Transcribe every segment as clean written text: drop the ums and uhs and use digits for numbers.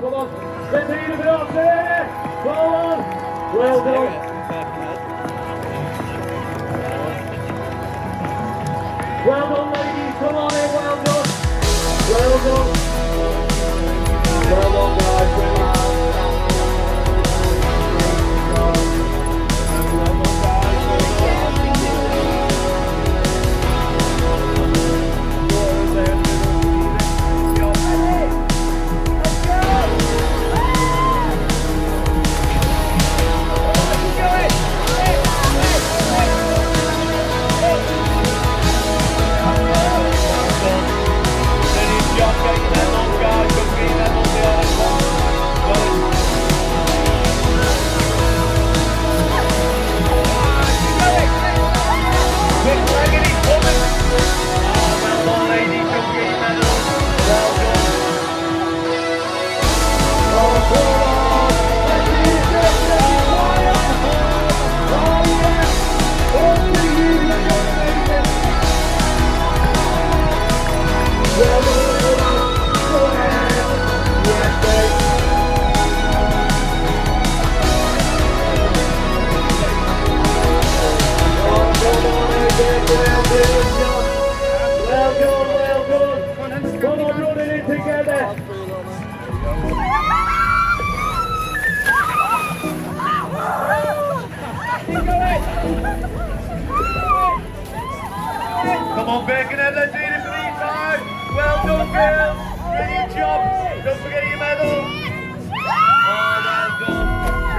Come on. Let's hear it up there. Come on. Well done. Well done, ladies. Come on in. Well done. Well done. Well done, guys. Well done. Come on, Birkenhead, let's eat it for these guys. Well done, girls. Brilliant job. Don't forget your medal. Oh, well done.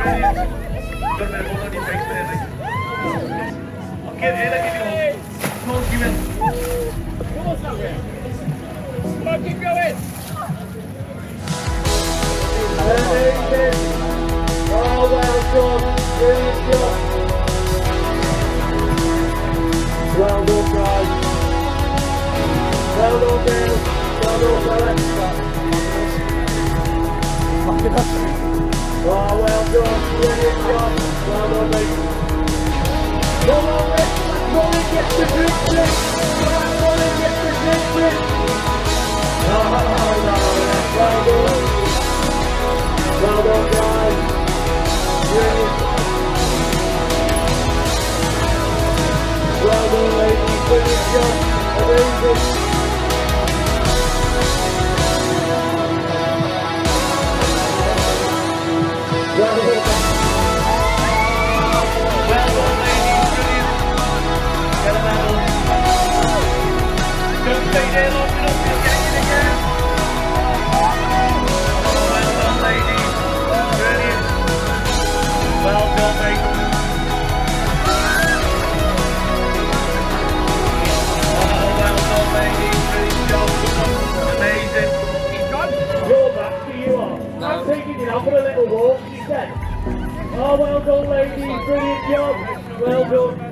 Brilliant. Got a bit of blood on your face there, mate. I'll give you a hug. Come on, give it. Come on, Samuel. Come on, keep going. Amazing. Oh, well done. Brilliant job. Well done, guys. Well done, girls. Well done, fellas. Oh, well done. Brilliant job. Well done, mate. Come on, Rick. Come on and get the drinks in. Come on and get the drinks in. Oh, no. Well done. Well done, guys. Brilliant. Well done, ladies. Brilliant job. Amazing. Well done. Well done, ladies. Brilliant. Get a medal. Don't stay there long enough. You'll get it again. Well done, ladies. Brilliant. Well done, mate. Amazing. You're back, so you are. I'm taking you out for a little walk, she said. Oh, well done, ladies. Brilliant job. Well done.